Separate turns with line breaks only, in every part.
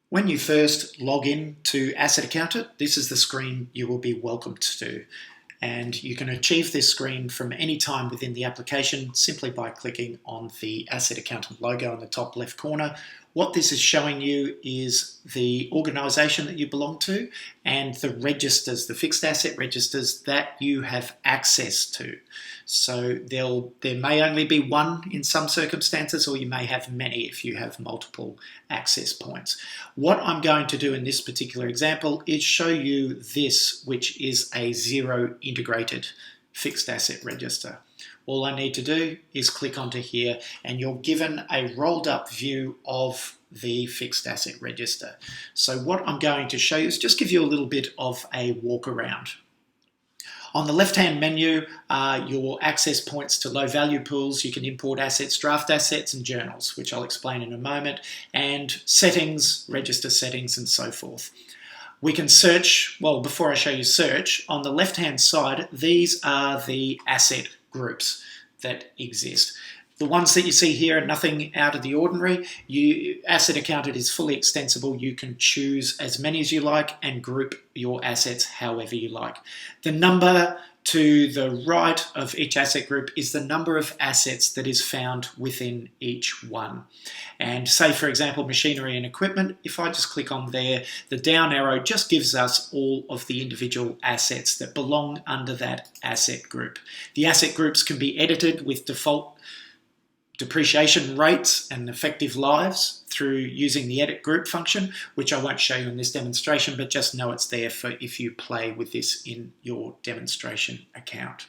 When you first log in to Asset Accountant, this is the screen you will be welcomed to. And you can achieve this screen from any time within the application simply by clicking on the Asset Accountant logo in the top left corner. What this is showing you is the organisation that you belong to and the registers, the fixed asset registers that you have access to. So there may only be one in some circumstances, or you may have many if you have multiple access points. What I'm going to do in this particular example is show you this, which is a zero integrated fixed asset register. All I need to do is click onto here and you're given a rolled up view of the fixed asset register. So what I'm going to show you is just give you a little bit of a walk around. On the left-hand menu are your access points to low-value pools. You can import assets, draft assets, and journals, which I'll explain in a moment, and settings, register settings, and so forth. We can search, well, before I show you search, on the left-hand side, these are the asset groups that exist. The ones that you see here are nothing out of the ordinary. Asset Accountant is fully extensible. You can choose as many as you like and group your assets however you like. The number to the right of each asset group is the number of assets that is found within each one. And say, for example, machinery and equipment, if I just click on there, the down arrow just gives us all of the individual assets that belong under that asset group. The asset groups can be edited with default depreciation rates and effective lives through using the edit group function, which I won't show you in this demonstration, but just know it's there for if you play with this in your demonstration account.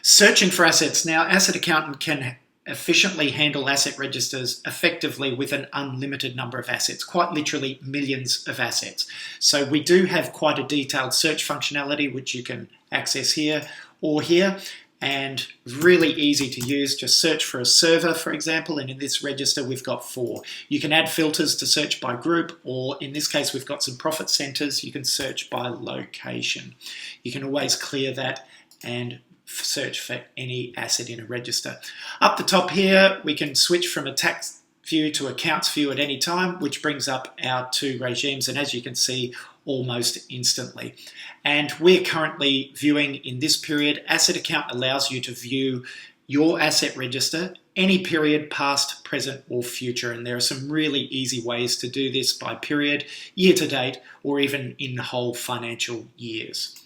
Searching for assets. Now, Asset Accountant can efficiently handle asset registers effectively with an unlimited number of assets, quite literally millions of assets. So we do have quite a detailed search functionality, which you can access here or here. And really easy to use. Just search for a server, for example, and in this register we've got 4. You can add filters to search by group, or in this case we've got some profit centers. You can search by location. You can always clear that and search for any asset in a register. Up the top here we can switch from a tax view to accounts view at any time, which brings up our 2 regimes, and as you can see, almost instantly. And we're currently viewing in this period. Asset Account allows you to view your asset register any period, past, present, or future. And there are some really easy ways to do this by period, year to date, or even in whole financial years.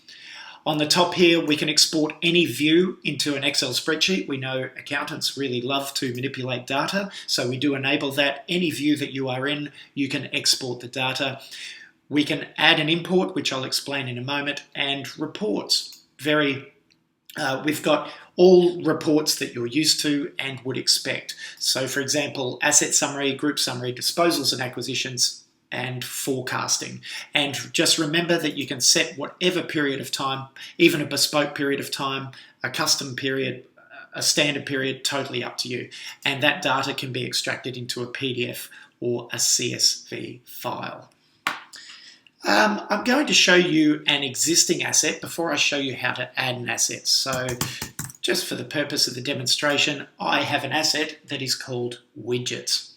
On the top here, we can export any view into an Excel spreadsheet. We know accountants really love to manipulate data, so we do enable that. Any view that you are in, you can export the data. We can add an import, which I'll explain in a moment, and reports. We've got all reports that you're used to and would expect. So for example, asset summary, group summary, disposals and acquisitions, and forecasting. And just remember that you can set whatever period of time, even a bespoke period of time, a custom period, a standard period, totally up to you. And that data can be extracted into a PDF or a CSV file. I'm going to show you an existing asset before I show you how to add an asset. So just for the purpose of the demonstration, I have an asset that is called widgets.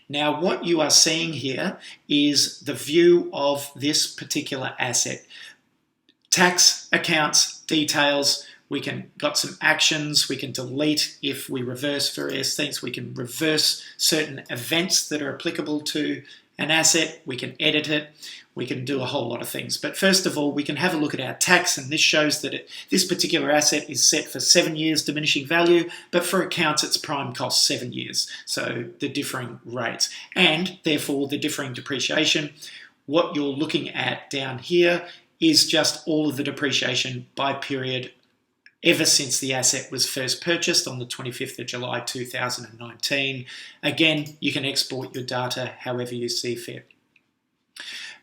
Now what you are seeing here is the view of this particular asset. Tax, accounts, details, got some actions, we can delete if we reverse various things, we can reverse certain events that are applicable to an asset, we can edit it, we can do a whole lot of things. But first of all, we can have a look at our tax, and this shows that this particular asset is set for 7 years diminishing value, but for accounts its prime costs 7 years, so the differing rates, and therefore the differing depreciation. What you're looking at down here is just all of the depreciation by period ever since the asset was first purchased on the 25th of July 2019. Again, you can export your data however you see fit.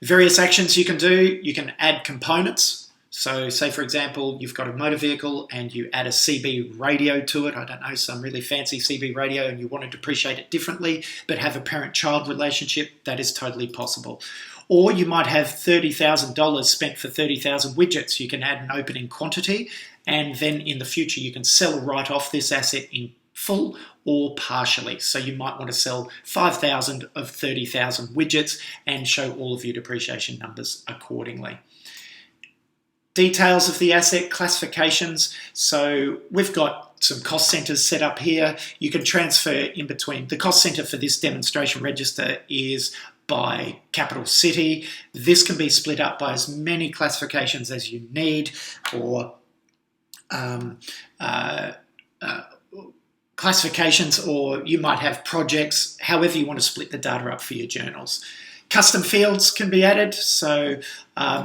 Various actions you can do. You can add components. So say for example, you've got a motor vehicle and you add a CB radio to it. I don't know, some really fancy CB radio, and you want to depreciate it differently, but have a parent-child relationship. That is totally possible. Or you might have $30,000 spent for 30,000 widgets. You can add an opening quantity, and then in the future you can sell or write off this asset in full or partially. So you might want to sell 5,000 of 30,000 widgets and show all of your depreciation numbers accordingly. Details of the asset, classifications. So we've got some cost centers set up here. You can transfer in between. The cost center for this demonstration register is by capital city. This can be split up by as many classifications as you need, or classifications, or you might have projects, however you want to split the data up for your journals. Custom fields can be added, so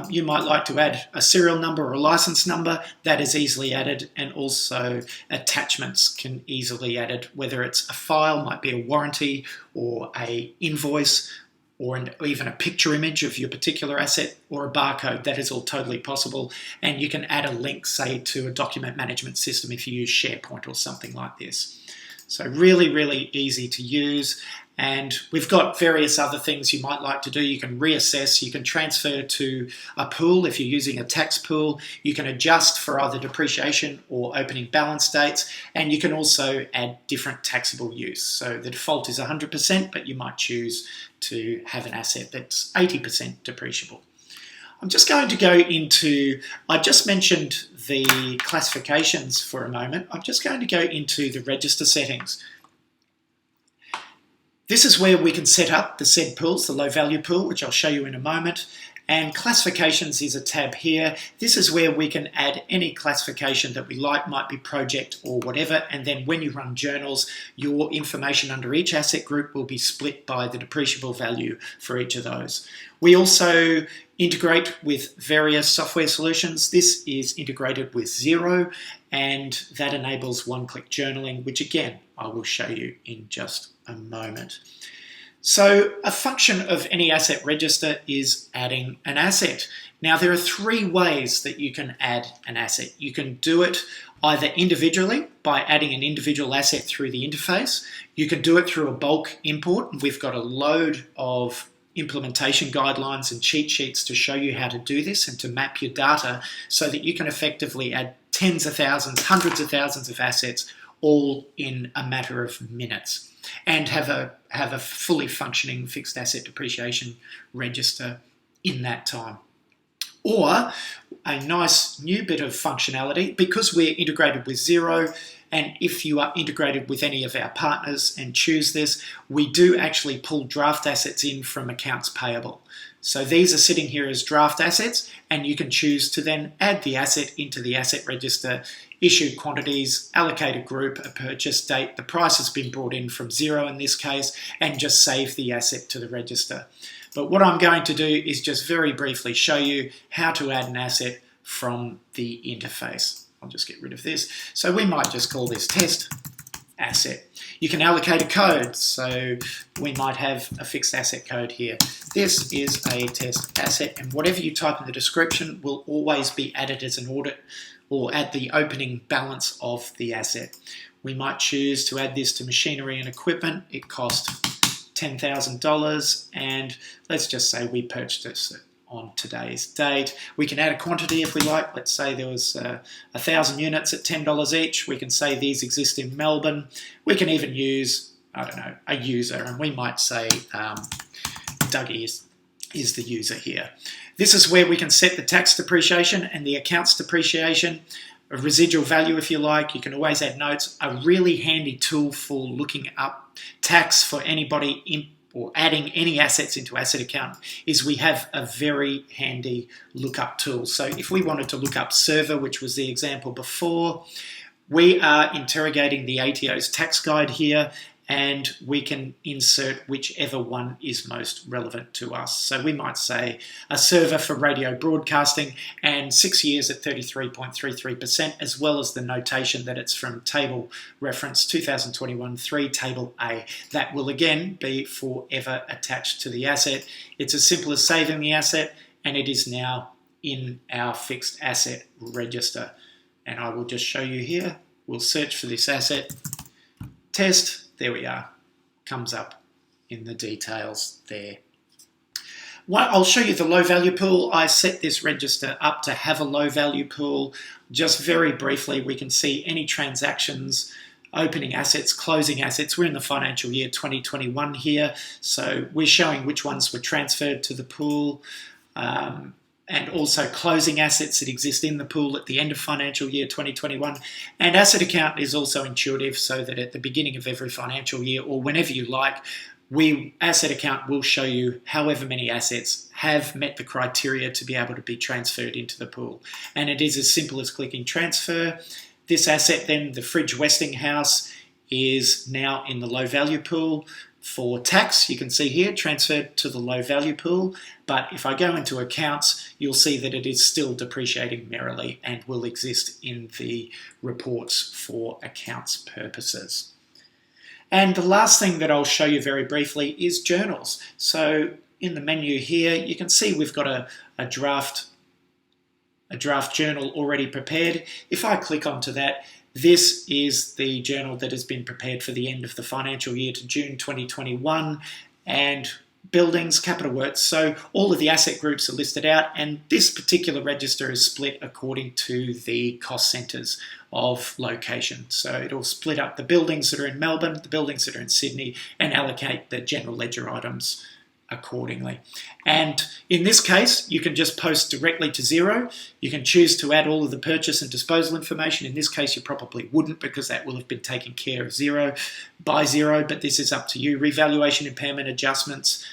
you might like to add a serial number or a license number. That is easily added, and also attachments can easily be added, whether it's a file, might be a warranty or a invoice, or even a picture image of your particular asset, or a barcode. That is all totally possible, and you can add a link, say, to a document management system if you use SharePoint or something like this. So really, really easy to use. And we've got various other things you might like to do. You can reassess, you can transfer to a pool if you're using a tax pool, you can adjust for either depreciation or opening balance dates, and you can also add different taxable use. So the default is 100%, but you might choose to have an asset that's 80% depreciable. I'm just going to go into, I just mentioned the classifications for a moment. I'm just going to go into the register settings. This is where we can set up the said pools, the low value pool, which I'll show you in a moment. And classifications is a tab here. This is where we can add any classification that we like, might be project or whatever. And then when you run journals, your information under each asset group will be split by the depreciable value for each of those. We also integrate with various software solutions. This is integrated with Xero, and that enables one-click journaling, which again, I will show you in just a moment. So a function of any asset register is adding an asset. Now there are three ways that you can add an asset. You can do it either individually by adding an individual asset through the interface. You can do it through a bulk import, and we've got a load of implementation guidelines and cheat sheets to show you how to do this and to map your data so that you can effectively add tens of thousands, hundreds of thousands of assets all in a matter of minutes, and have a fully functioning fixed asset depreciation register in that time. Or a nice new bit of functionality, because we're integrated with Xero, and if you are integrated with any of our partners and choose this, we do actually pull draft assets in from accounts payable. So these are sitting here as draft assets, and you can choose to then add the asset into the asset register, issued quantities, allocate a group, a purchase date, the price has been brought in from Xero in this case, and just save the asset to the register. But what I'm going to do is just very briefly show you how to add an asset from the interface. I'll just get rid of this. So we might just call this test asset. You can allocate a code, so we might have a fixed asset code here. This is a test asset, and whatever you type in the description will always be added as an audit or at the opening balance of the asset. We might choose to add this to machinery and equipment. It cost $10,000, and let's just say we purchased it on today's date. We can add a quantity if we like. Let's say there was 1,000 units at $10 each. We can say these exist in Melbourne. We can even use, I don't know, a user, and we might say Dougie is the user here. This is where we can set the tax depreciation and the accounts depreciation, a residual value if you like. You can always add notes. A really handy tool for looking up tax for anybody or adding any assets into AssetAccountant is we have a very handy lookup tool. So if we wanted to look up server, which was the example before, we are interrogating the ATO's tax guide here, and we can insert whichever one is most relevant to us. So we might say a server for radio broadcasting and 6 years at 33.33%, as well as the notation that it's from table reference 2021-3, table A. That will again be forever attached to the asset. It's as simple as saving the asset, and it is now in our fixed asset register. And I will just show you here. We'll search for this asset, test. There we are, comes up in the details there. I'll show you the low value pool. I set this register up to have a low value pool. Just very briefly, we can see any transactions opening assets, closing assets. We're in the financial year 2021 here, so we're showing which ones were transferred to the pool, and also closing assets that exist in the pool at the end of financial year 2021. And Asset Account is also intuitive, so that at the beginning of every financial year, or whenever you like, Asset Account will show you however many assets have met the criteria to be able to be transferred into the pool. And it is as simple as clicking transfer. This asset then, the fridge Westinghouse, is now in the low value pool. For tax, you can see here, transferred to the low value pool. But if I go into accounts, you'll see that it is still depreciating merrily and will exist in the reports for accounts purposes. And the last thing that I'll show you very briefly is journals. So in the menu here, you can see we've got a draft journal already prepared. If I click onto that, this is the journal that has been prepared for the end of the financial year to June 2021, and buildings, capital works. So all of the asset groups are listed out, and this particular register is split according to the cost centres of location. So it'll split up the buildings that are in Melbourne, the buildings that are in Sydney, and allocate the general ledger items accordingly. And in this case, you can just post directly to zero. You can choose to add all of the purchase and disposal information. In this case, you probably wouldn't, because that will have been taken care of by zero, but this is up to you. Revaluation, impairment, adjustments,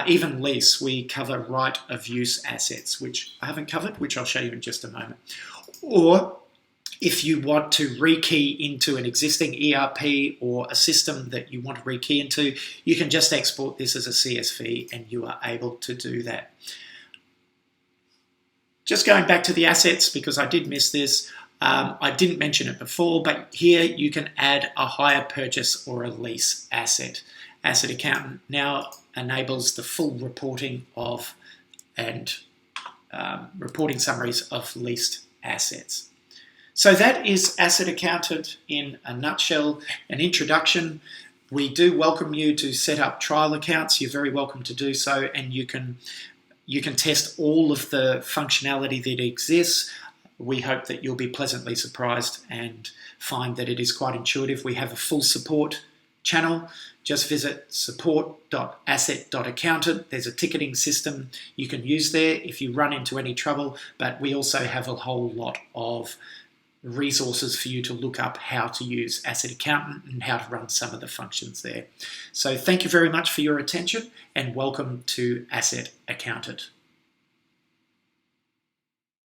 even lease, we cover right of use assets, which I haven't covered, which I'll show you in just a moment. Or if you want to rekey into an existing ERP or a system that you want to rekey into, you can just export this as a CSV and you are able to do that. Just going back to the assets, because I did miss this, I didn't mention it before, but here you can add a hire purchase or a lease asset. Asset Accountant now enables the full reporting of and reporting summaries of leased assets. So that is Asset Accountant in a nutshell, an introduction. We do welcome you to set up trial accounts. You're very welcome to do so, and you can test all of the functionality that exists. We hope that you'll be pleasantly surprised and find that it is quite intuitive. We have a full support channel. Just visit support.asset.accountant. There's a ticketing system you can use there if you run into any trouble, but we also have a whole lot of resources for you to look up how to use Asset Accountant and how to run some of the functions there. So thank you very much for your attention, and welcome to Asset Accountant.